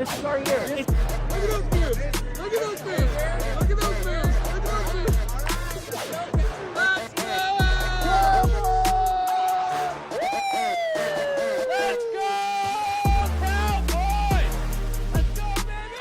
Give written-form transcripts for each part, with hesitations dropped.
This is our year. Look at those moves. Look at those moves. Look at those moves. Look at those moves. Let's go! Let's go, Cowboys! Let's go, baby!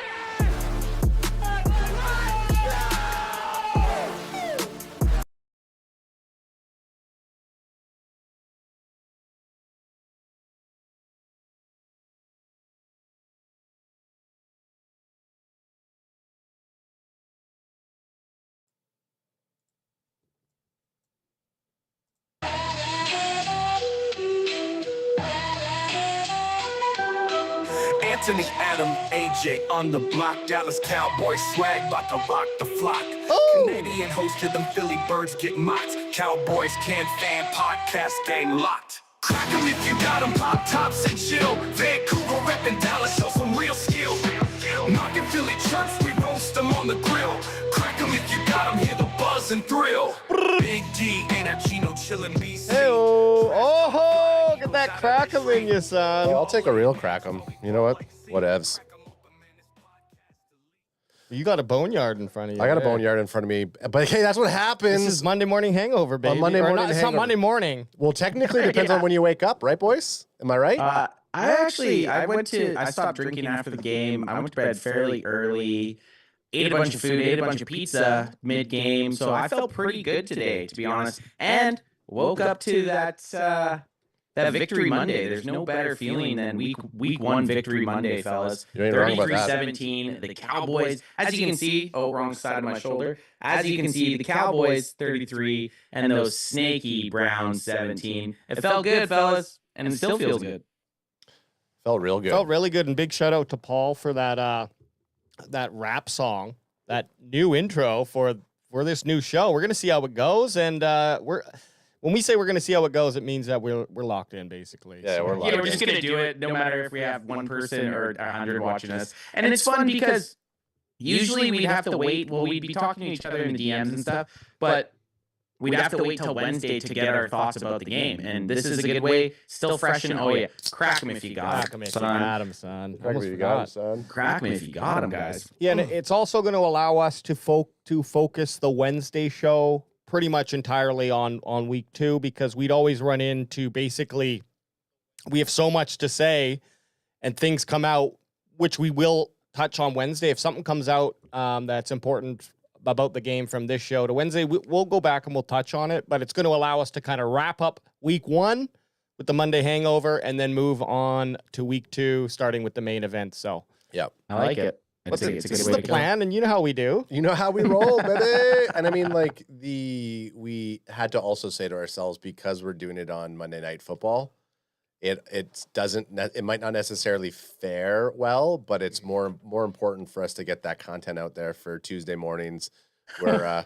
Anthony, Adam, AJ on the block. Dallas Cowboys swag, about to rock the flock. Canadian hosted them Philly birds get mocked. Cowboys CanFan podcast game locked. Crack 'em if you got 'em, pop tops and chill. Vancouver reppin' Dallas, show some real skill. Knockin' Philly chirps, we roast 'em on the grill. Crack 'em if you got 'em, hear the buzz and thrill. Big D, energy, no chillin' BC. Oh, get that crack 'em in you, son. I'll take a real crack 'em. You know what? Whatevs. You got a boneyard in front of you. I got a boneyard in front of me. But hey, that's what happens. This is Monday morning hangover, baby. Monday Or morning not, it's not hangover. Monday morning. Well, technically, it depends on when you wake up, right, boys? Am I right? I stopped drinking after the game. I went to bed fairly early, ate a bunch of food, ate a bunch of pizza mid-game. So I felt pretty good today, to be honest. And woke up to that Victory Monday. There's no better feeling than week one Victory Monday, fellas. You ain't wrong about that. 33-17. The Cowboys, as you can see, wrong side of my shoulder. As you can see, the Cowboys 33 and those snaky Browns 17. It felt good, fellas, and it still feels good. Felt real good. Felt really good, and big shout out to Paul for that rap song, that new intro for this new show. We're gonna see how it goes, and when we say we're gonna see how it goes, it means that we're locked in, basically. Yeah, So- we're locked in. We're just gonna do it, no matter if we have one person or 100 watching us. And it's fun because usually we'd have to wait. Well, we'd be talking to each other in the DMs and stuff, but we'd have to wait till Wednesday to get our thoughts about the game. And this is a good way, still fresh and crack 'em if you got Crack 'em if you got 'em, son. Crack 'em if you got 'em, son. Crack 'em if you got 'em, guys. Yeah, and it's also going to allow us to focus the Wednesday show pretty much entirely on week 2, because we'd always run into basically we have so much to say and things come out, which we will touch on Wednesday. If something comes out that's important about the game from this show to Wednesday, we'll go back and we'll touch on it, but it's going to allow us to kind of wrap up week 1 with the Monday hangover and then move on to week 2, starting with the main event. So, Yep. I like it. It's a this good is way the to go. plan, and you know how we do. You know how we roll, baby. And I mean, like, we had to also say to ourselves, because we're doing it on Monday Night Football, it might not necessarily fare well, but it's more important for us to get that content out there for Tuesday mornings, where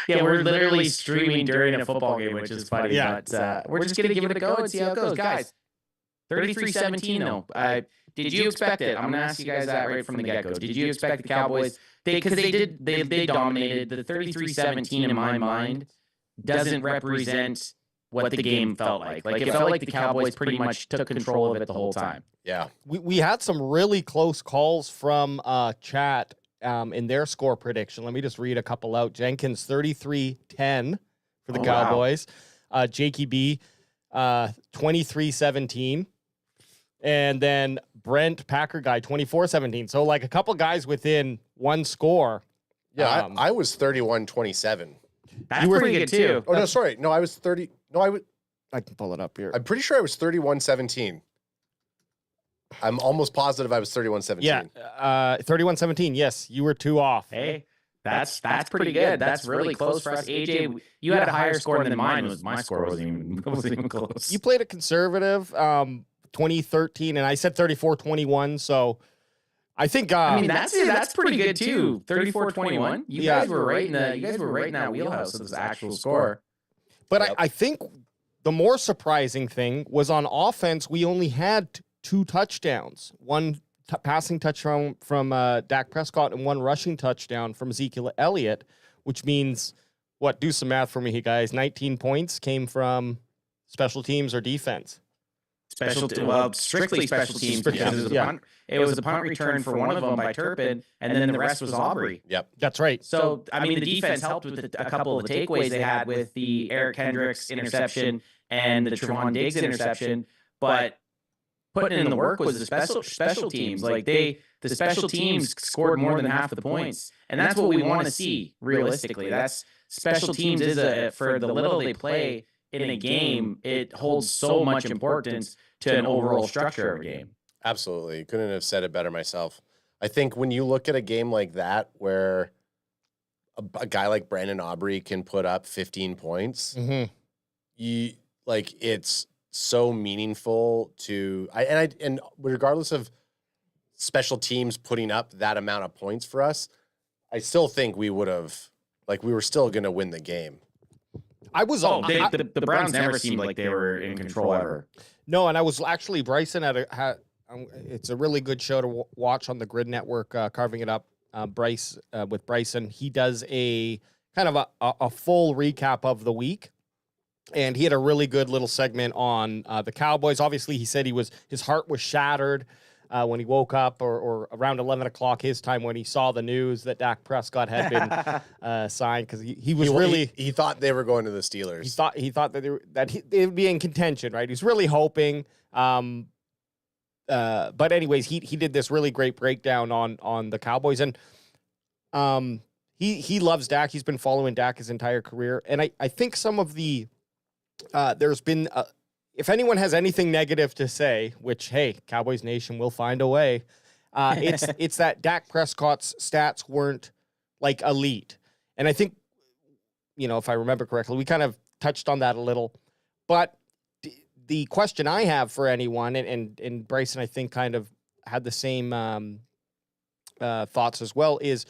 Yeah, we're literally streaming during a football game, which is funny. Yeah. But we're just going to give it a go and see how it goes. Guys, 33-17, though. Did you expect it? I'm going to ask you guys that right from the get-go. Did you expect the Cowboys? Because they dominated. The 33-17 in my mind doesn't represent what the game felt like. Like, it felt like the Cowboys pretty much took control of it the whole time. yeah, We had some really close calls from chat in their score prediction. Let me just read a couple out. Jenkins 33-10 for the Cowboys. Jakey B 23-17. And then Brent Packer guy 24-17. So like a couple guys within one score. yeah. I was 31-27. That's pretty good, too. Oh no, sorry, no, I was 30. No, I can pull it up here. I'm pretty sure I was 31-17. I'm almost positive I was 31-17. Yeah, 31-17. Yes, you were 2 off. Hey, that's pretty good. That's really close for us. AJ, you had a higher score than mine. My score wasn't even close. You played a conservative 2013, and I said 34-21. So I think I mean, that's pretty good too. 34-21. You guys were right in that wheelhouse of this actual score. But I think the more surprising thing was on offense, we only had 2 touchdowns. One passing touchdown from Dak Prescott and one rushing touchdown from Ezekiel Elliott, which means, what, do some math for me, guys. 19 points came from special teams or defense. strictly special teams because it was a punt return for one of them by Turpin, and then the rest was Aubrey. Yep. That's right. So, I mean, the defense helped with a couple of the takeaways they had with the Eric Kendricks interception and the Trevon Diggs interception, but putting in the work was the special teams. Like the special teams scored more than half the points, and that's what we want to see realistically. That's special teams is for the little they play in a game, it holds so much importance to an overall structure of a game. Absolutely. Couldn't have said it better myself. I think when you look at a game like that where a guy like Brandon Aubrey can put up 15 points, it's so meaningful to and regardless of special teams putting up that amount of points for us, I still think we would have we were still going to win the game. The Browns never seemed like they were in control ever. No, and I was actually Bryson it's a really good show to watch on the Grid Network, Carving It Up. With Bryson, he does a kind of a full recap of the week, and he had a really good little segment on the Cowboys. Obviously, he said his heart was shattered when he woke up, or around 11 o'clock his time when he saw the news that Dak Prescott had been signed, because he was he thought they were going to the Steelers. He thought that they would be in contention, right? He's really hoping. But anyways, he did this really great breakdown on the Cowboys, and he loves Dak. He's been following Dak his entire career, and I think some of the there's been. If anyone has anything negative to say, which, hey, Cowboys Nation will find a way, it's that Dak Prescott's stats weren't elite. And I think, if I remember correctly, we kind of touched on that a little. But the question I have for anyone, and Bryson, I think, kind of had the same thoughts as well, is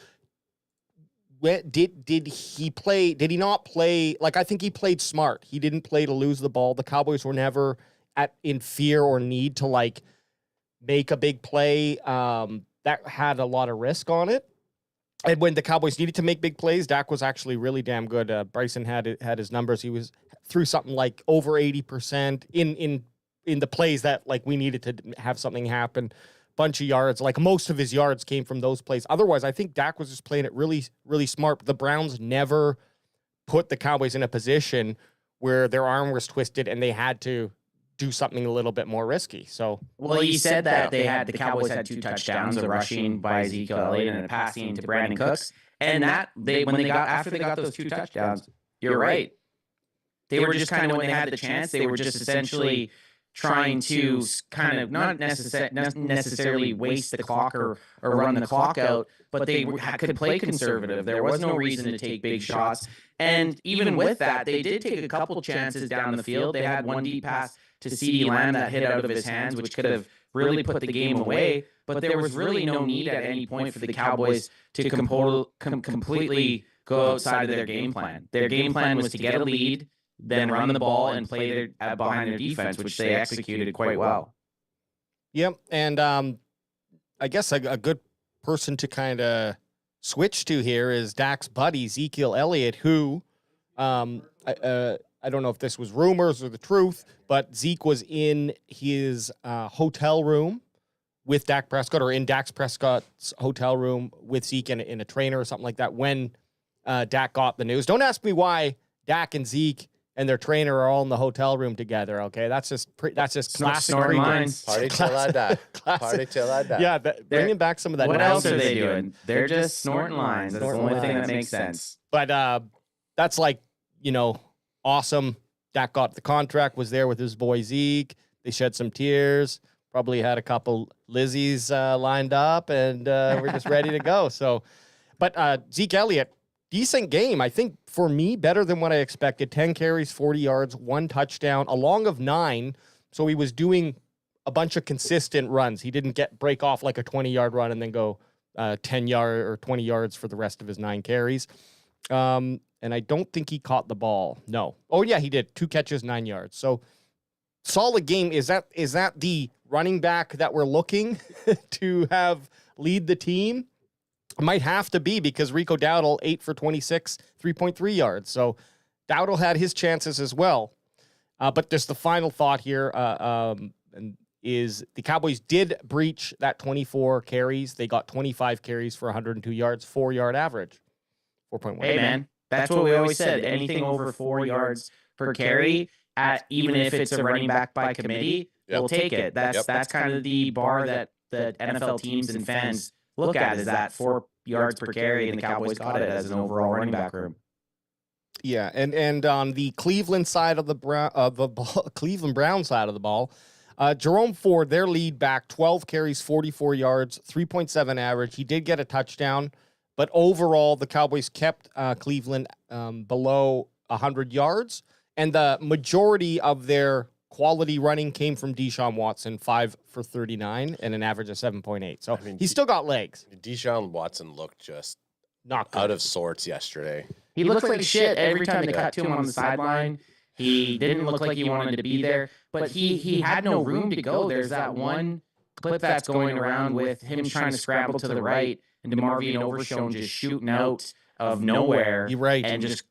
did he not play? I think he played smart. He didn't play to lose the ball. The Cowboys were never in fear or need to make a big play that had a lot of risk on it. And when the Cowboys needed to make big plays, Dak was actually really damn good. Bryson had his numbers. He was through something like over 80% in the plays that we needed to have something happen. Bunch of yards, most of his yards came from those plays. Otherwise, I think Dak was just playing it really, really smart. The Browns never put the Cowboys in a position where their arm was twisted and they had to do something a little bit more risky. So, well, you said that the Cowboys had 2 touchdowns, a rushing by Ezekiel Elliott and a passing to Brandon Cooks, and that after they got those 2 touchdowns, you're right. They were just kind of, when they had the chance, they were just essentially trying to kind of not necessarily waste the clock or run the clock out, but they could play conservative. There was no reason to take big shots. And even with that, they did take a couple chances down the field. They had one deep pass to CeeDee Lamb that hit out of his hands, which could have really put the game away. But there was really no need at any point for the Cowboys to completely go outside of their game plan. Their game plan was to get a lead, then run the ball and play behind their defense, which they executed quite well. Yep, and I guess a good person to kind of switch to here is Dak's buddy, Ezekiel Elliott, who, I don't know if this was rumors or the truth, but Zeke was in his hotel room with Dak Prescott, or in Dak Prescott's hotel room with Zeke in a trainer or something like that when Dak got the news. Don't ask me why Dak and Zeke and their trainer are all in the hotel room together. Okay, that's just classic. Snorting lines. Party till I die. Party till I die. Yeah, bringing back some of that. What else are they doing? They're just snorting lines. That's the only thing that makes sense. But that's awesome. Dak got the contract, was there with his boy Zeke. They shed some tears. Probably had a couple Lizzies lined up, and we're just ready to go. So, but Zeke Elliott, decent game. I think for me, better than what I expected. 10 carries, 40 yards, 1 touchdown, a long of 9. So he was doing a bunch of consistent runs. He didn't break off like a 20-yard run and then go 10 yard or 20 yards for the rest of his 9 carries. And I don't think he caught the ball. No. Oh yeah, he did. 2 catches, 9 yards. So solid game. Is that the running back that we're looking to have lead the team? Might have to be, because Rico Dowdle 8 for 26, 3.3 yards. So Dowdle had his chances as well. But just the final thought here, is the Cowboys did breach that 24 carries. They got 25 carries for 102 yards, 4-yard average, 4.1. Hey, man, that's what we always said. Anything over 4 yards per carry, even if it's a running back by committee, we'll take it. That's kind of the bar that the NFL teams and fans look at, is that 4 yards per carry, and the Cowboys got it as an overall running back room. Yeah, and on the Cleveland side of the Cleveland Brown side of the ball, Jerome Ford, their lead back, 12 carries, 44 yards, 3.7 average. He did get a touchdown, but overall the Cowboys kept Cleveland below 100 yards, and the majority of their quality running came from Deshaun Watson, 5 for 39 and an average of 7.8. So he's still got legs. Deshaun Watson looked just not good. out of sorts yesterday. He looked like shit every time they cut to him on the sideline. He didn't look like he wanted to be there, but he had no room to go. There's that one clip that's going around with him trying to scramble to the right and DeMarvion Overshown just shooting out of nowhere. You're right. And just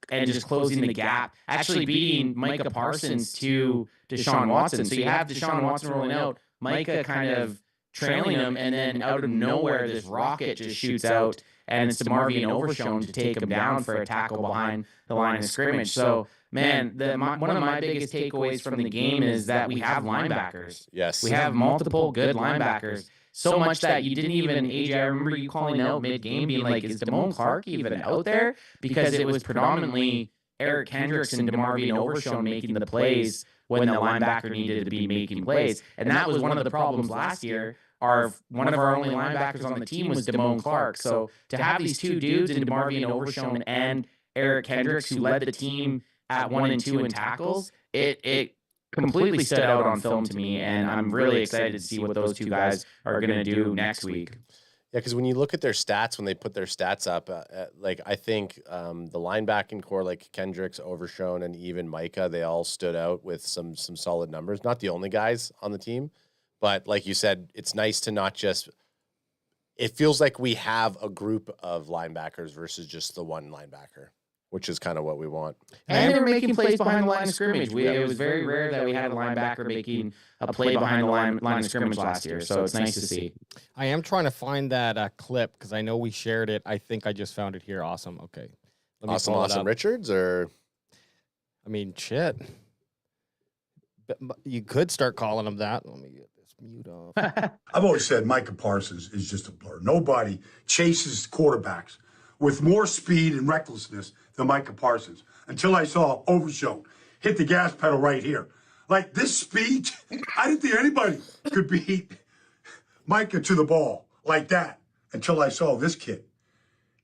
closing the gap, actually beating Micah Parsons to Deshaun Watson. So you have Deshaun Watson rolling out, Micah kind of trailing him, and then out of nowhere, this rocket just shoots out, and it's DeMarvion Overshown to take him down for a tackle behind the line of scrimmage. So, man, one of my biggest takeaways from the game is that we have linebackers. Yes. We have multiple good linebackers. So much that you didn't even, AJ, I remember you calling out mid-game being like, is Damone Clark even out there? Because it was predominantly Eric Kendricks and DeMarvion Overshown making the plays when the linebacker needed to be making plays. And that was one of the problems last year. One of our only linebackers on the team was Damone Clark. So to have these two dudes in DeMarvion Overshown and Eric Kendricks, who led the team at 1 and 2 in tackles, it completely stood out on film to me, and I'm really excited to see what those two guys are going to do next week. Yeah, because when you look at their stats, when they put their stats up, I think the linebacking core, like Kendricks, Overshown, and even Micah, they all stood out with some solid numbers. Not the only guys on the team, but like you said, it's nice to not just. It feels like we have a group of linebackers versus just the one linebacker, which is kind of what we want. And they were making plays behind the line of scrimmage. It was very rare that we had a linebacker making a play behind the line of scrimmage last year, so it's nice to see. I am trying to find that clip because I know we shared it. I think I just found it here. Awesome. Okay. Awesome Richards, or? I mean, shit. But you could start calling him that. Let me get this mute off. I've always said Micah Parsons is just a blur. Nobody chases quarterbacks with more speed and recklessness than Micah Parsons, until I saw Overshown hit the gas pedal right here. Like, this speed, I didn't think anybody could beat Micah to the ball like that until I saw this kid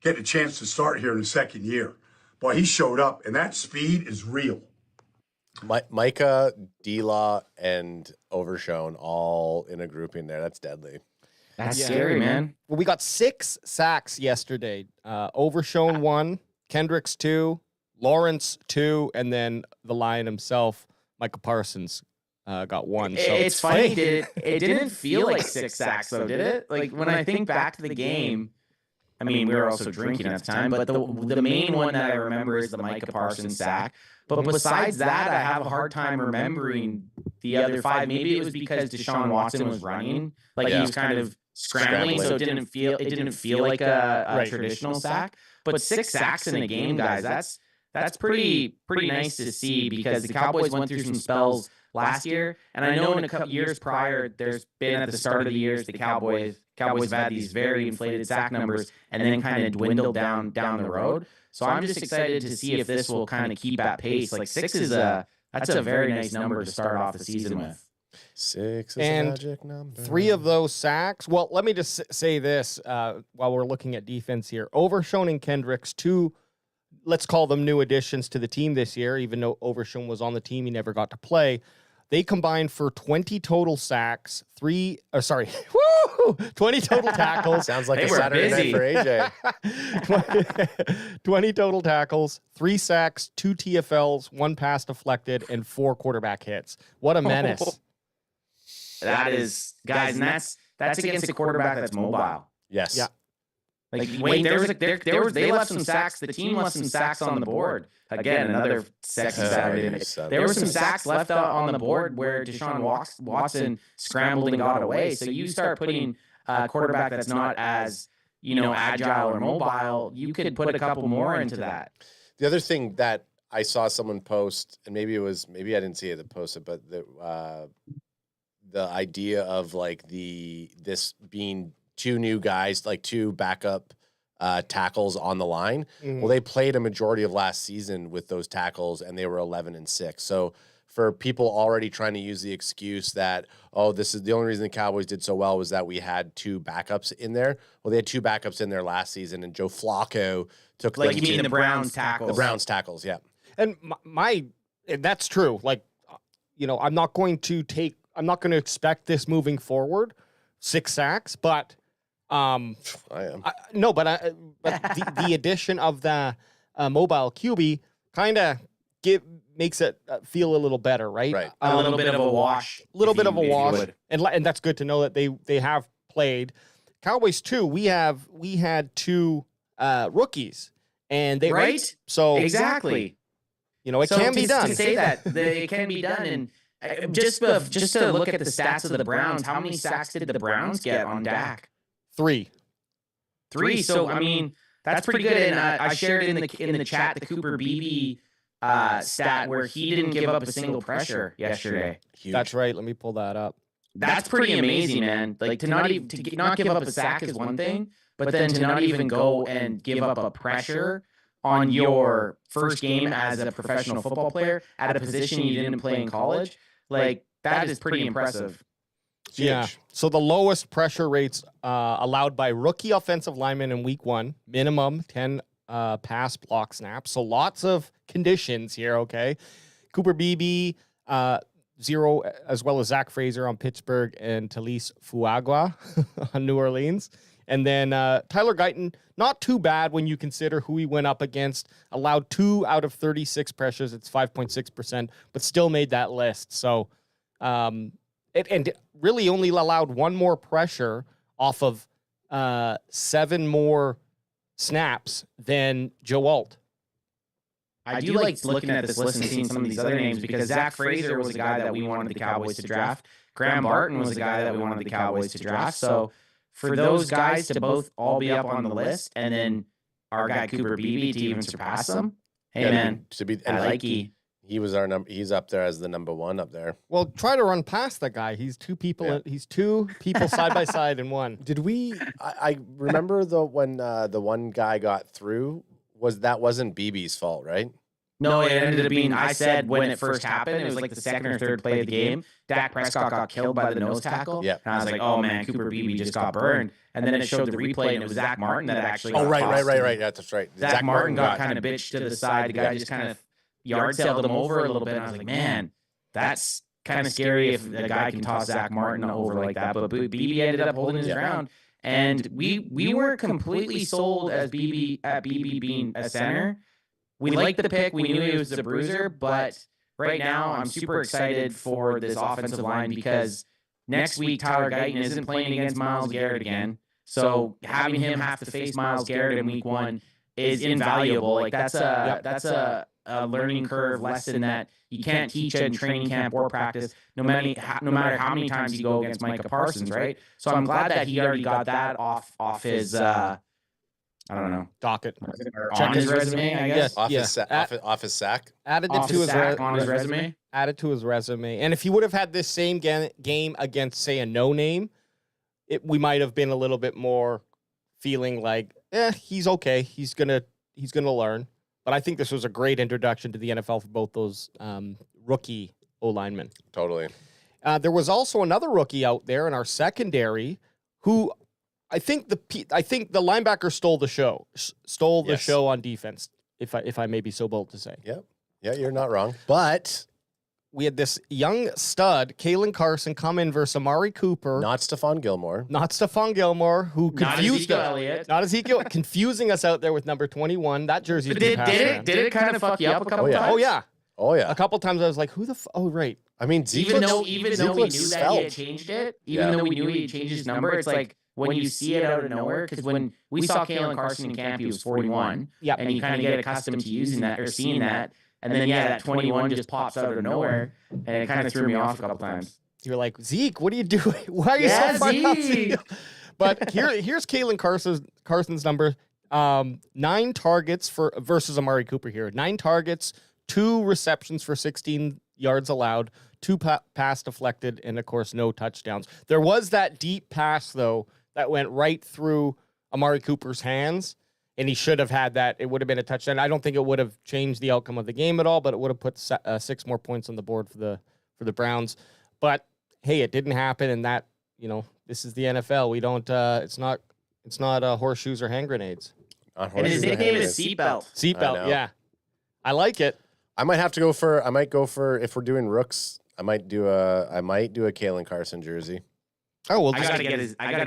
get a chance to start here in his second year. Boy, he showed up, and that speed is real. Micah, D-Law, and Overshown all in a grouping there. That's deadly. That's scary, man. Well, we got 6 sacks yesterday. Overshown 1, Kendricks 2, Lawrence 2, and then the Lion himself, Micah Parsons, got 1. So it's funny. It didn't feel like 6 sacks, though, did it? Like, when I think back to the game, I mean, we were also drinking at the time, but the main one that I remember is the Micah Parsons sack. But besides that, I have a hard time remembering the other 5. Maybe it was because Deshaun Watson was running, like he was kind of scrambling, so it didn't feel like a traditional sack. But 6 sacks in a game, guys, that's pretty nice to see, because the Cowboys went through some spells last year, and I know in a couple years prior, there's been at the start of the years the Cowboys have had these very inflated sack numbers, and then kind of dwindled down the road. So I'm just excited to see if this will kind of keep at pace. Like 6 is that's a very nice number to start off the season with. 6 is and a magic number. 3 of those sacks. Well, let me just say this while we're looking at defense here. Overshown and Kendricks, 2, let's call them new additions to the team this year. Even though Overshown was on the team, he never got to play. They combined for 20 total sacks, 20 total tackles. Sounds like They a were Saturday busy. night for AJ. 20 total tackles, 3 sacks, 2 TFLs, 1 pass deflected, and 4 quarterback hits. What a menace. That is, guys, and that's against a quarterback that's mobile. Yes. Yeah. Like, wait, they left some sacks. The team left some sacks on the board. Again, another sexy Saturday night. There were some sacks left out on the board where Deshaun Watson scrambled and got away. So you start putting a quarterback that's not as, agile or mobile, you could put a couple more into that. The other thing that I saw someone post, and maybe I didn't see it that posted, but the idea of like this being two new guys, like two backup tackles on the line. Mhm. Well, they played a majority of last season with those tackles, and they were 11-6. So for people already trying to use the excuse that, oh, this is the only reason the Cowboys did so well was that we had two backups in there. Well, they had two backups in there last season, and Joe Flacco took Like, you mean the Browns tackles? The Browns tackles, yeah. And that's true. Like, I'm not going to expect this moving forward, 6 sacks, but I am. but the addition of the mobile QB kind of makes it feel a little better, right? Right. A little bit of a wash. And that's good to know that they have played. Cowboys too. We had 2 rookies, and they Right? So Exactly. It can be done. To say that it can be done, and just to look at the stats of the Browns, how many sacks did the Browns get on Dak? 3. 3. So I mean, that's pretty good. And I shared in the chat the Cooper Beebe stat where he didn't give up a single pressure yesterday. Huge. That's right. Let me pull that up. That's pretty amazing, man. Like, to not give up a sack is one thing, but then to not even go and give up a pressure on your first game as a professional football player at a position you didn't play in college, like, that is pretty impressive. Yeah. So the lowest pressure rates allowed by rookie offensive linemen in week 1, minimum 10 pass block snaps. So lots of conditions here, okay? Cooper Beebe, 0, as well as Zach Fraser on Pittsburgh and Talise Fuagua on New Orleans. And then Tyler Guyton, not too bad when you consider who he went up against. Allowed 2 out of 36 pressures. It's 5.6%, but still made that list. So, and really only allowed 1 more pressure off of 7 more snaps than Joe Alt. I do like looking at this list and seeing some of these other names because Zach Fraser was a guy that we wanted the Cowboys to draft. Graham Barton was a guy that we wanted the Cowboys to draft. So for those guys to both all be up on the list and then our guy Cooper Beebe to even surpass them, hey, man, I like he. He was he's up there as the number 1 up there. Well, try to run past that guy. He's 2 people. Yeah. He's 2 people side by side in one. Did we? I remember when the one guy got through. Wasn't BB's fault, right? No, it ended up being, I said when it first happened, it was like the second or third play of the game, Dak Prescott got killed by the nose tackle. Yeah. And I was like, oh man, Cooper Beebe just got burned. And then it showed the replay and it was Zach Martin that actually got right. tossed. That's right. Zach Martin got kind of bitched to the side. The guy just kind of yard sailed him over a little bit. And I was like, man, that's kind of scary if a guy can toss Zach Martin over like that. But Beebe ended up holding his ground. And we weren't completely sold as Beebe being a center. We liked the pick. We knew he was a bruiser, but right now I'm super excited for this offensive line because next week Tyler Guyton isn't playing against Myles Garrett again. So having him have to face Myles Garrett in week 1 is invaluable. Like, that's a learning curve lesson that you can't teach in training camp or practice, no matter how many times you go against Micah Parsons, right? So I'm glad that he already got that off his I don't know, docket. On his resume, I guess. Off his sack. Added it to his on his resume. Added to his resume. And if he would have had this same game against, say, a no-name, we might have been a little bit more feeling like, he's okay. He's gonna learn. But I think this was a great introduction to the NFL for both those rookie O-linemen. Totally. There was also another rookie out there in our secondary who I think the linebacker stole the show. The show on defense, if I may be so bold to say. Yep. Yeah, you're not wrong. But we had this young stud, Kalen Carson, come in versus Amari Cooper. Not Stephon Gilmore. Who confused us. Not Ezekiel. Confusing us out there with number 21. That jersey. Did it kind of fuck you up a couple times? Oh yeah. Oh yeah. A couple times I was like, who the oh right. I mean, Zeke Even looks, though we Zeke knew looks that he svelte. had changed it, even Yeah. though we knew he had changed his number, it's like when you see it out of nowhere, because when we saw Kalen Carson in camp, he was 41. Yeah. And you kind of get accustomed to using that or seeing that. And then, that 21 just pops out of nowhere. And it kind of threw me off a couple times. You're like, Zeke, what are you doing? Why are you Yeah, so far out? Zeke. But here's Kalen Carson's number. 9 targets versus Amari Cooper here. 9 targets, 2 receptions for 16 yards allowed, 2 pass deflected, and of course, no touchdowns. There was that deep pass, though, that went right through Amari Cooper's hands, and he should have had that. It would have been a touchdown. I don't think it would have changed the outcome of the game at all, but it would have put 6 more points on the board for the Browns. But hey, it didn't happen, and that, this is the NFL. We don't. It's not horseshoes or hand grenades. And his nickname is Seatbelt. Seatbelt, yeah. I like it. I might go for if we're doing rooks. I might do a Kalen Carson jersey. Oh well, I gotta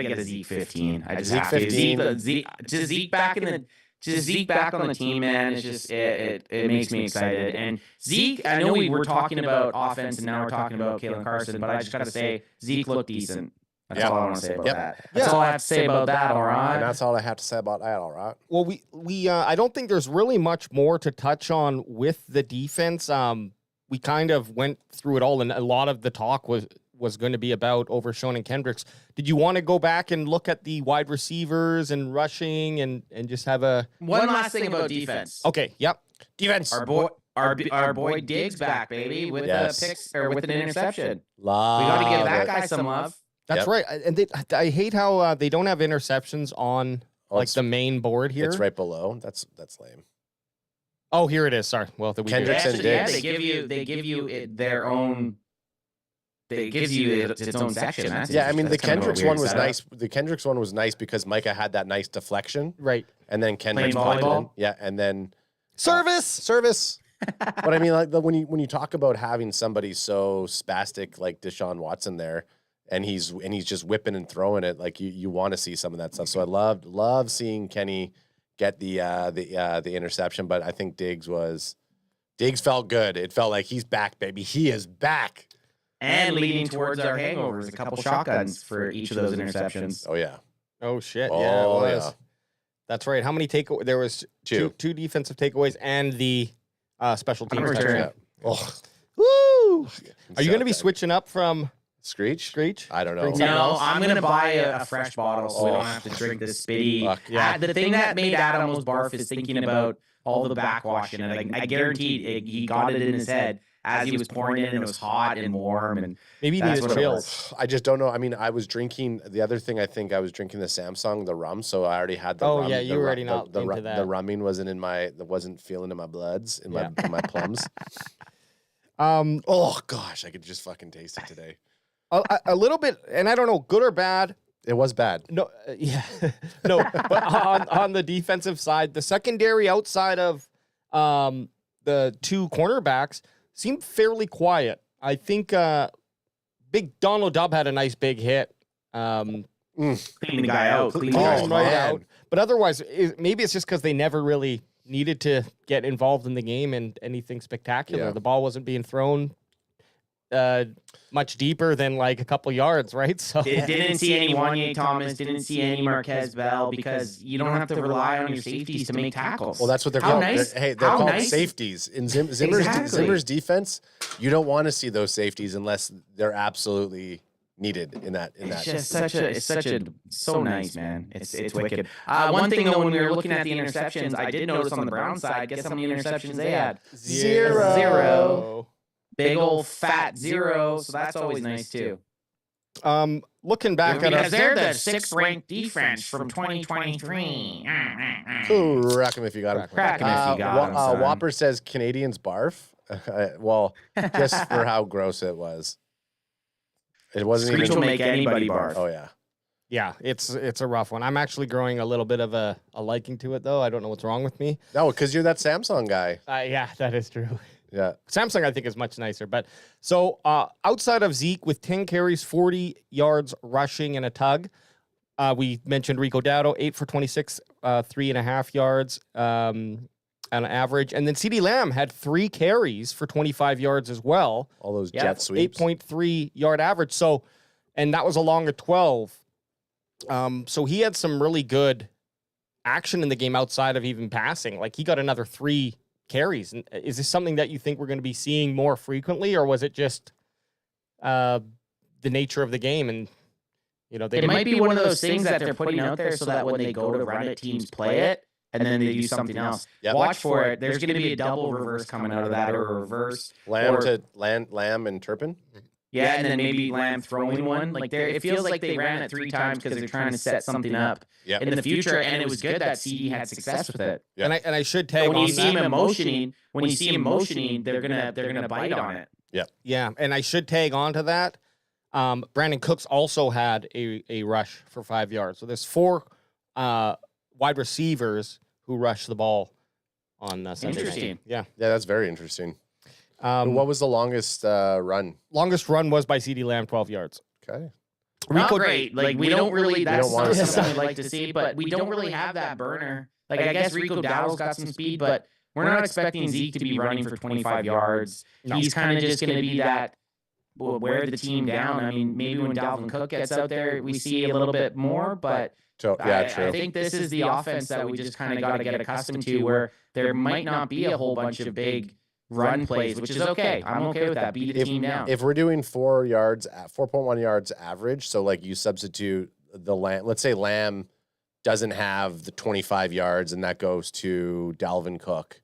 get a Zeke 15. I just Zeke have 15. to. Zeke back on the team, man. It's just it makes me excited. And Zeke, I know we were talking about offense, and now we're talking about Kalen Carson, but I just gotta say Zeke looked decent. That's all I want to say about that. That's all I have to say about that. All right. And that's all I have to say about that. All right. Well, we I don't think there's really much more to touch on with the defense. We kind of went through it all, and a lot of the talk was going to be about Overshown and Kendricks. Did you want to go back and look at the wide receivers and rushing and just have a one last thing about defense? Okay, yep. Defense. Our boy Diggs back, baby, with the picks or with an interception. We Love got to give that guy some love. That's right. And I hate how they don't have interceptions on the main board here. It's right below. That's lame. Oh, here it is. Sorry. Well, Kendricks and Diggs. They give you their own. It gives you its own section. I mean, the Kendricks one was nice. The Kendricks one was nice because Micah had that nice deflection. Right. And then Kendricks Playing popped in. volleyball? Yeah, and then Service. But I mean, like when you talk about having somebody so spastic like Deshaun Watson there, and he's just whipping and throwing it, like you want to see some of that stuff. So I love seeing Kenny get the interception, but I think Diggs felt good. It felt like he's back, baby. He is back. And leading towards our hangovers, a couple shotguns for each of those interceptions. Oh yeah. Oh shit. Oh, Yeah, it was. yeah. That's right. How many takeaways? There was two defensive takeaways and the special teams Return. touchdown. Oh, Woo! Are you so going to be good. switching up from Screech? I don't know. Bring something No, else? I'm gonna buy a fresh bottle so we don't have to drink this spitty. Fuck, yeah. The thing that made Adam almost barf is thinking about all the backwash in it. I guarantee he got it in his head as he was pouring it, and it was hot and warm, and Maybe he that's needed what it chills. was. I just don't know. I mean, I was drinking the other thing. I think I was drinking the Samsung, the rum. So I already had the Oh, rum. yeah, the you rum- already the, not the, into ru- that. The rumming wasn't feeling in my bloods, in my plums. Oh gosh, I could just fucking taste it today. A little bit, and I don't know, good or bad. It was bad. No, yeah, no. But on the defensive side, the secondary outside of the 2 cornerbacks seemed fairly quiet. I think Big Donald Dubb had a nice big hit. Clean the guy out. Clean the Clean guy him Oh, right man. out. But otherwise, maybe it's just because they never really needed to get involved in the game and anything spectacular. Yeah. The ball wasn't being thrown much deeper than like a couple yards, right? So Didn't see any Wanye Thomas, didn't see any Marquez Bell, because you don't have to rely on your safeties to make tackles. Well, that's what they're How called. nice- They're how called nice- safeties. In Zimmer's Exactly. defense, you don't want to see those safeties unless they're absolutely needed in that. It's just so nice, man. It's wicked. One thing though, when we were looking at the interceptions, I did notice on the Brown side, guess how many interceptions they had? Zero. Big old fat 0. So that's always nice too. Looking back at Because us, they're the 6th ranked defense from 2023. Ooh, rack 'em if you got him. Crack 'em if you got 'em, son. Whopper says Canadians barf. Well, just for how gross it was. It wasn't Screech even. will make anybody barf. Oh yeah. yeah, it's a rough one. I'm actually growing a little bit of a liking to it, though. I don't know what's wrong with me. No, because you're that Samsung guy. Yeah, that is true. Yeah. Samsung, I think, is much nicer. But so outside of Zeke with 10 carries, 40 yards rushing and a tug, we mentioned Rico Dowdle, 8 for 26, 3.5 yards. on average. And then CeeDee Lamb had 3 carries for 25 yards as well. All those Yeah, jet sweeps. 8.3 yard average. So, and that was along a 12. So he had some really good action in the game outside of even passing. Like he got another 3 carries. And is this something that you think we're going to be seeing more frequently, or was it just the nature of the game? And you know, It might be one of those things that they're putting out there so that when they go to run it, teams play it, and then they do something else. Yep. Watch for it. There's going to be a double reverse coming out of that, or a reverse. Lamb or- to Lamb and Turpin. Yeah, and then maybe Lamb throwing one. Like it feels like they ran it 3 times because they're trying to set something up Yep. in the future, and it was good that CD had success with it. Yeah. And I should But tag when on you see that. him motioning, they're gonna bite on it. Yeah, and I should tag on to that. Brandon Cooks also had a rush for 5 yards. So there's 4 wide receivers who rushed the ball on Sunday night. Interesting. Yeah. Yeah, that's very interesting. What What was the longest run? longest run was by CeeDee Lamb, 12 yards. Okay. Not great. Like we don't really. That's don't wanna not see something we like to see, but we don't really have that burner. Like I guess Rico Dowdle's got some speed, but we're not expecting Zeke to be running for 25 yards. No. He's kind of just going to be that. Wear the team down. I mean, maybe when Dalvin Cook gets out there, we see a little bit more, but So yeah, true. I think this is the offense that we just kind of got to get accustomed to, where there might not be a whole bunch of big run plays, which is okay. I'm okay with that. Beat the team down. If we're doing 4.1 yards average, so like you substitute the Lamb, let's say Lamb doesn't have the 25 yards and that goes to Dalvin Cook,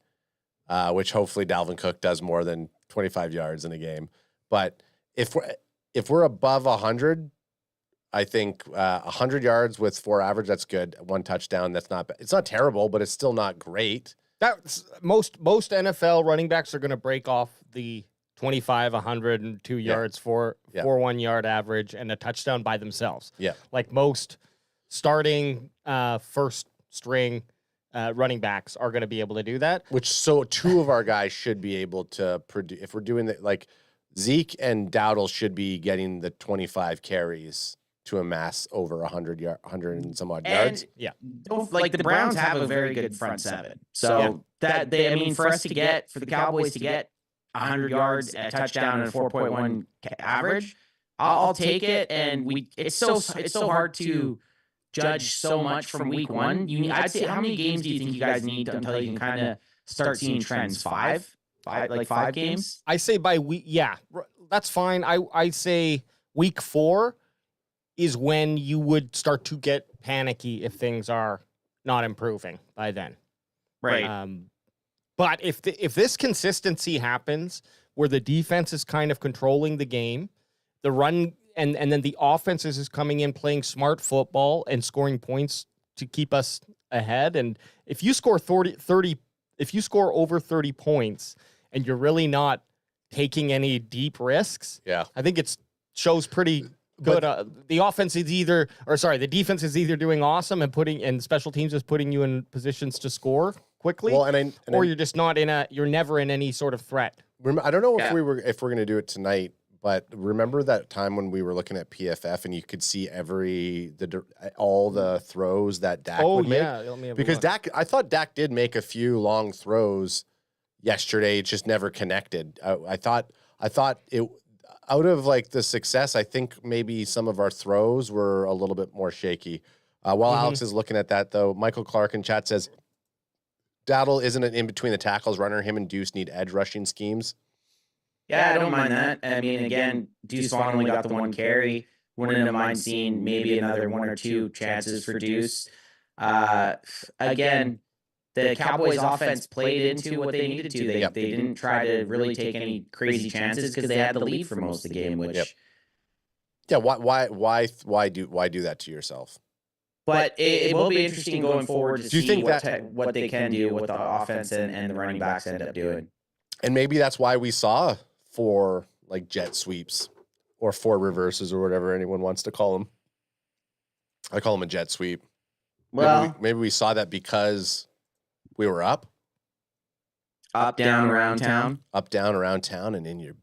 which hopefully Dalvin Cook does more than 25 yards in a game. But if we're above 100, I think 100 yards with 4 average, that's good. 1 touchdown, that's not bad. It's not terrible, but it's still not great. That's most NFL running backs are going to break off the 25, 102 yards for 1 yard average and a touchdown by themselves. Yeah. Like most starting first string running backs are going to be able to do that. Which so 2 of our guys should be able to produce. If we're doing that, like Zeke and Dowdle should be getting the 25 carries to amass over 100 and some odd yards. Don't like the Browns have a very good front 7. So that I mean, for the Cowboys to get 100 yards, a touchdown, and a 4.1 average, I'll take it. And it's so hard to judge so much from week 1. I'd say, how many games do you think you guys need until you can kind of start seeing trends? 5 games. I say by week, that's fine. I say week 4 is when you would start to get panicky if things are not improving by then. Right. But if this consistency happens where the defense is kind of controlling the game, the run and then the offense is coming in playing smart football and scoring points to keep us ahead. And if you score 30 if you score over 30 points and you're really not taking any deep risks, I think it shows pretty good. The offense is the defense is either doing awesome and special teams is putting you in positions to score quickly, or you're just not you're never in any sort of threat. I don't know if we're going to do it tonight, but remember that time when we were looking at PFF and you could see all the throws that Dak would make? Let me have a Because look. I thought Dak did make a few long throws yesterday. It just never connected. I thought it. Out of like the success, I think maybe some of our throws were a little bit more shaky. While Alex is looking at that, though, Michael Clark in chat says, Dowdle isn't an in-between the tackles runner. Him and Deuce need edge rushing schemes. Yeah, I don't mind that. I mean, again, Deuce Vaughn only got the 1 carry. Wouldn't have mind seeing maybe another 1 or 2 chances for Deuce. Again, the Cowboys offense played into what they needed to. They didn't try to really take any crazy chances because they had the lead for most of the game, which Why do that to yourself? But it will be interesting going forward to Do you see think what they can do, what the offense and the running backs end up doing. And maybe that's why we saw 4 like jet sweeps or 4 reverses or whatever anyone wants to call them. I call them a jet sweep. Well, maybe we saw that because we were up, down, around town. Up, down, around town, and in your.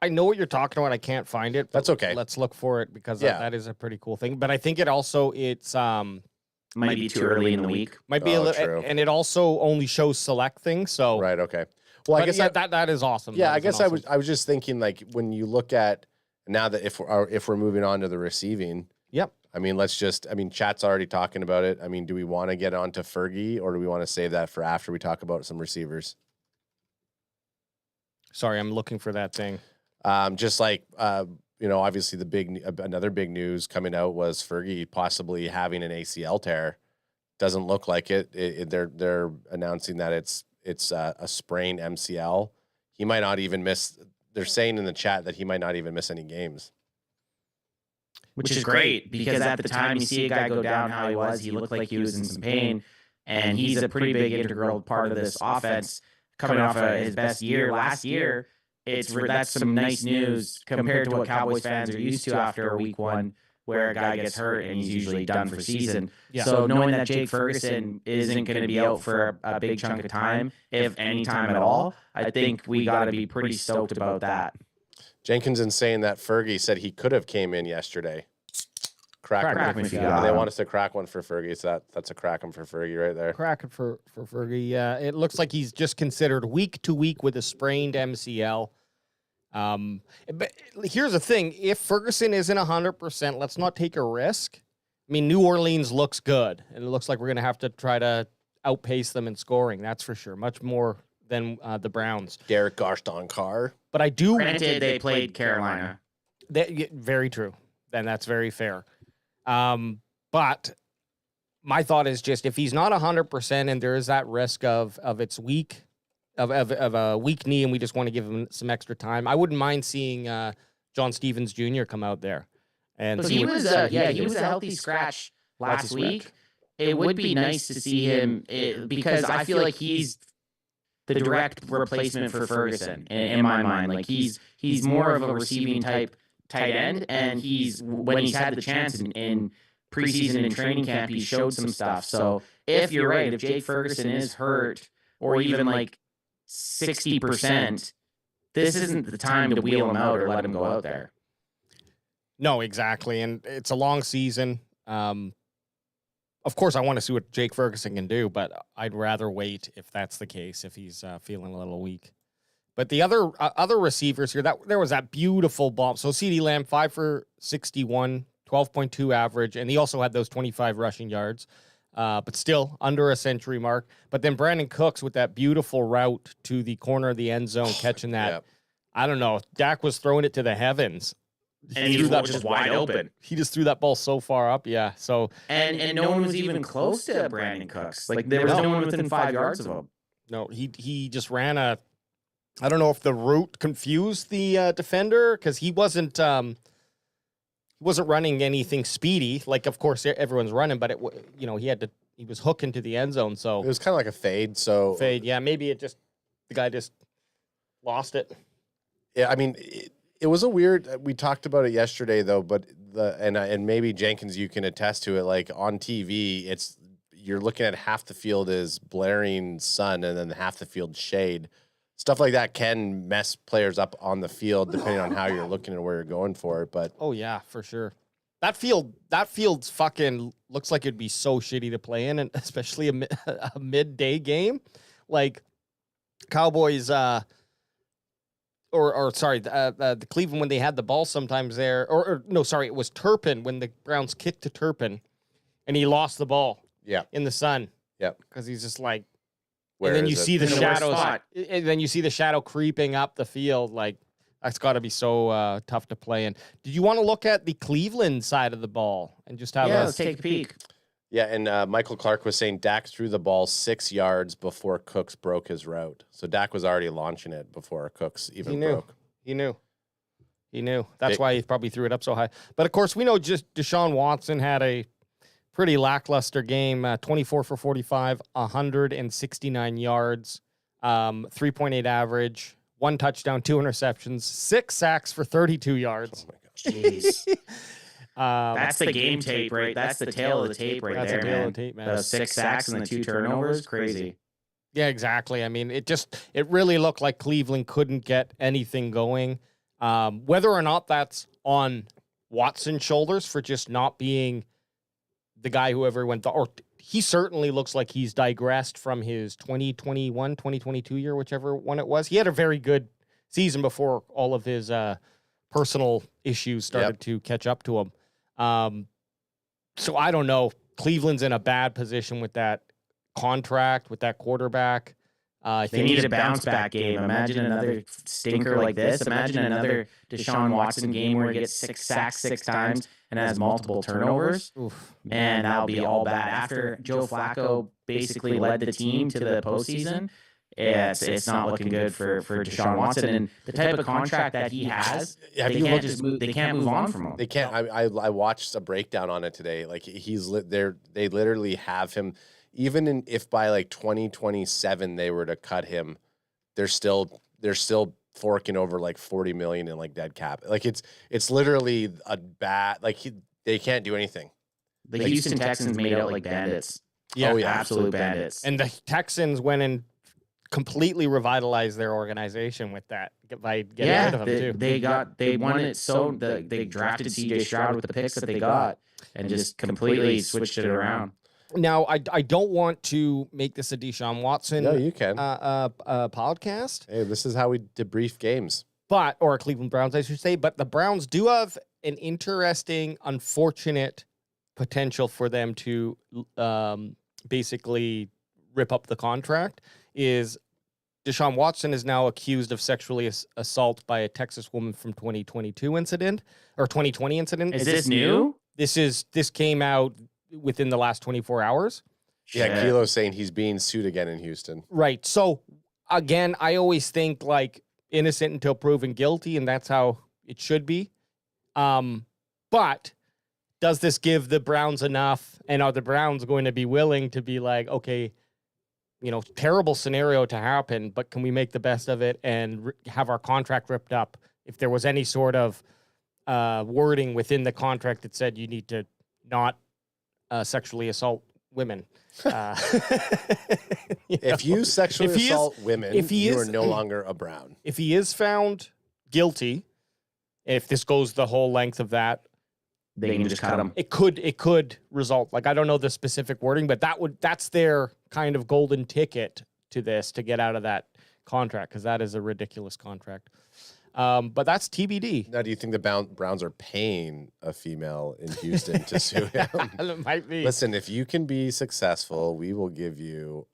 I know what you're talking about. I can't find it. That's okay. Let's look for it because that is a pretty cool thing. But I think it's might be too early in the week. Might be a Oh, little, true. and it also only shows select things. So Right. Okay. Well, I but guess yeah, that is awesome. Yeah, That I is guess an awesome- I was just thinking, like, when you look at now that if we're moving on to the receiving, Yep. I mean, chat's already talking about it. I mean, do we want to get on to Fergie, or do we want to save that for after we talk about some receivers? Sorry, I'm looking for that thing. Just like obviously another big news coming out was Fergie possibly having an ACL tear. Doesn't look like it. They're announcing that it's a sprained MCL. He might not even miss. They're saying in the chat that he might not even miss any games. Which is great because at the time you see a guy go down how he looked like he was in some pain, and he's a pretty big integral part of this offense coming off of his best year last year. That's some nice news compared to what Cowboys fans are used to after week one, where a guy gets hurt and he's usually done for season. Yeah. So knowing that Jake Ferguson isn't going to be out for a big chunk of time, if any time at all, I think we got to be pretty stoked about that. Jenkins is saying that Fergie said he could have came in yesterday. Crack me if you got And they him. want us to crack one for Fergie. So that's a crack 'em for Fergie right there. Crack it for Fergie. Yeah, it looks like he's just considered week to week with a sprained MCL. But here's the thing: if Ferguson isn't 100%, let's not take a risk. I mean, New Orleans looks good, and it looks like we're going to have to try to outpace them in scoring. That's for sure, much more than the Browns. Derek Garston Carr. But I do. Granted, they played Carolina. Very true. Then that's very fair. But my thought is just if he's not 100% and there is that risk of it's weak, of a weak knee, and we just want to give him some extra time, I wouldn't mind seeing John Stevens Jr. come out there. And He was a healthy scratch last week. It would be nice to see him because I feel like he's the direct replacement for Ferguson in my mind. Like he's more of a receiving type tight end, and when he's had the chance in preseason and training camp, he showed some stuff. So if you're right, if Jake Ferguson is hurt or even like 60%, this isn't the time to wheel him out or let him go out there. No, exactly. And it's a long season. Of course, I want to see what Jake Ferguson can do, but I'd rather wait if that's the case, if he's feeling a little weak. But the other receivers here, there was that beautiful bomb. So CeeDee Lamb, 5 for 61, 12.2 average, and he also had those 25 rushing yards, but still under a century mark. But then Brandon Cooks with that beautiful route to the corner of the end zone, catching that. Yep. I don't know. Dak was throwing it to the heavens. And he was just wide open. He just threw that ball so far up. Yeah. So And no one was even close to Brandon Cooks. Like there was no one within 5 yards of him. no, he just ran I don't know if the route confused the defender because he wasn't running anything speedy. Like, of course, everyone's running, but he was hooking to the end zone. So It was kind of like a fade. So fade. Yeah, maybe the guy just lost it. Yeah, I mean, it was a weird. We talked about it yesterday, though. But and maybe Jenkins, you can attest to it. Like on TV, you're looking at half the field is blaring sun, and then half the field shade. Stuff like that can mess players up on the field, depending on how you're looking and where you're going for it. But Oh yeah, for sure. That field's fucking looks like it'd be so shitty to play in, and especially a midday game, like Cowboys. The Cleveland when they had the ball sometimes there, it was Turpin when the Browns kicked to Turpin, and he lost the ball. Yeah. In the sun. Yeah. Because he's just like. Where and then is you it? see the In the worst shadows. spot. And then you see the shadow creeping up the field. Like that's got to be so tough to play in. Did you want to look at the Cleveland side of the ball and just have Let's take a peek. Yeah, and Michael Clark was saying Dak threw the ball 6 yards before Cooks broke his route. So Dak was already launching it before Cooks even broke. He knew. That's why he probably threw it up so high. But of course, we know just Deshaun Watson had a pretty lackluster game. 24 for 45, 169 yards, 3.8 average, 1 touchdown, 2 interceptions, 6 sacks for 32 yards. Oh my gosh. Jeez. That's the game tape, right? That's the tail of the tape right That's there, a tail man. of the tape, man. The 6 sacks and the 2 turnovers, crazy. Yeah, exactly. I mean, it really looked like Cleveland couldn't get anything going. Whether or not that's on Watson's shoulders for just not being the guy who everyone thought, or he certainly looks like he's digressed from his 2021, 2022 year, whichever one it was. He had a very good season before all of his personal issues started to catch up to him. So I don't know. Cleveland's in a bad position with that contract, with that quarterback. They need a bounce back game. Imagine another stinker like this. Imagine another Deshaun Watson game where he gets 6 sacks 6 times and has multiple turnovers. Oof. Man, that'll be all bad. After Joe Flacco basically led the team to the postseason, it's not looking good for Deshaun Watson. And the type of contract that he has, they can't move on from him. They can't. I watched a breakdown on it today. Like they literally have him. Even if by like 2027 they were to cut him, they're still forking over like 40 million in like dead cap. Like it's literally a bad, like they can't do anything. The Houston Texans made out like bandits. Yeah, absolute bandits. And the Texans went and completely revitalized their organization with that by getting rid of him too. They won it. So they drafted CJ Stroud with the picks that they got and just completely switched it around. Now, I don't want to make this a Deshaun Watson No, you can. podcast. Hey, this is how we debrief games. Or Cleveland Browns, I should say. But the Browns do have an interesting, unfortunate potential for them to basically rip up the contract. Is Deshaun Watson is now accused of sexually assault by a Texas woman from 2022 incident or 2020 incident. Is this new? This came out within the last 24 hours. Yeah, Kilo's saying he's being sued again in Houston. Right. So, again, I always think, like, innocent until proven guilty, and that's how it should be. But does this give the Browns enough, and are the Browns going to be willing to be like, okay, terrible scenario to happen, but can we make the best of it and have our contract ripped up? If there was any sort of wording within the contract that said you need to not sexually assault women. If you sexually assault women, you are no longer a Brown. If he is found guilty, if this goes the whole length of that, they can just cut him. It could result. Like, I don't know the specific wording, but that's their kind of golden ticket to this, to get out of that contract, because that is a ridiculous contract. But that's TBD. Now, do you think the Browns are paying a female in Houston to sue him? It might be. Listen, if you can be successful, we will give you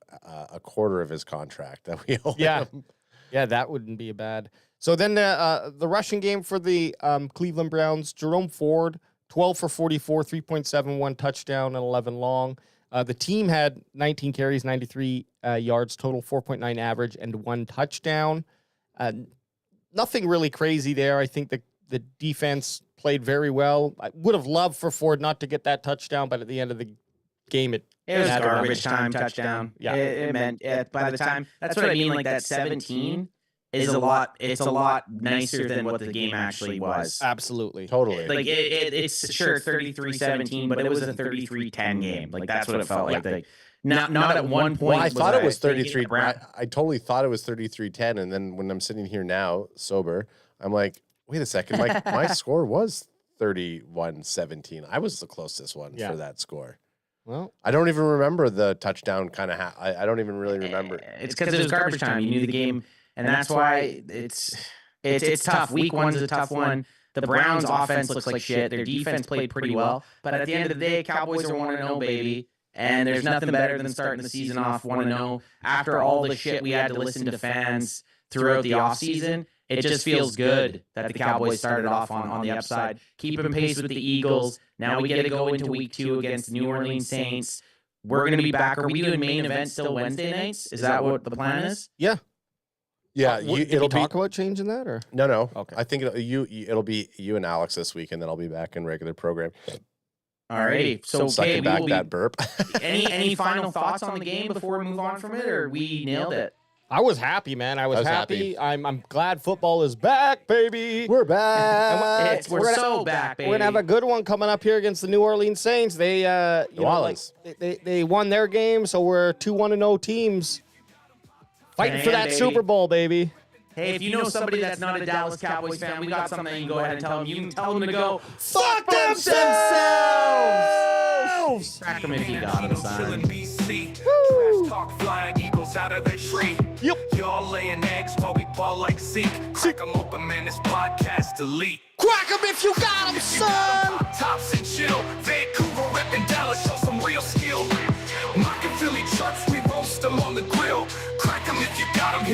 a quarter of his contract that we owe him. Yeah, that wouldn't be bad. So then the rushing game for the Cleveland Browns, Jerome Ford, 12 for 44, 3.71 touchdown and 11 long. The team had 19 carries, 93 yards total, 4.9 average, and 1 touchdown. Nothing really crazy there. I think the defense played very well. I would have loved for Ford not to get that touchdown, but at the end of the game, it was mattered. garbage time touchdown. Yeah. It meant by the time, that's what I mean. Like that 17 is a lot. It's a lot nicer than what the game actually was. Absolutely. Totally. Like it's sure 33-17, but it was a 33-10 game. Like that's what it felt like. Like not at one point. Well, I thought it was 33. I totally thought it was 33-10, and then when I'm sitting here now sober, I'm like, wait a second, my score was 31-17. I was the closest one for that score. Well, I don't even remember the touchdown kind of. I don't even really remember. It's because it was garbage time. You knew the game, and that's why it's tough. Week 1's a tough one. The Browns' offense looks like shit. Their defense played pretty well, but at the end of the day, Cowboys are 1-0, baby. And there's nothing better than starting the season off 1-0 after all the shit we had to listen to fans throughout the offseason. It just feels good that the Cowboys started off on the upside, keeping pace with the Eagles. Now we get to go into week 2 against the New Orleans Saints. We're going to be back. Are we doing main event still Wednesday nights? Is that what the plan is? yeah. Yeah, Did we talk about changing that, or no. Okay. I think it'll be you and Alex this week, and then I'll be back in regular program. Alrighty. So sucking back that burp. any final thoughts on the game before we move on from it, or we nailed it? I was happy, man. I was happy. I'm glad football is back, baby. We're back. We're so back, baby. We're gonna have a good one coming up here against the New Orleans Saints. They they won their game, so we're 2-1-0 teams fighting for that baby. Super Bowl, baby. Hey, if you know somebody that's not a Dallas Cowboys fan, we got something. You go ahead and tell them. You can tell them to go fuck themselves. Crack them if you got them, son. BC. Trash talk flying eagles out of their tree. Yep. Y'all laying eggs while we ball like Zeke. Crack 'em open, man, this podcast elite. Crack 'em if you got 'em, son. Tops and chill. Vancouver reppin' Dallas, show some real skill. Mock and Philly trucks, we roast them on the grill. Crack 'em if you got 'em.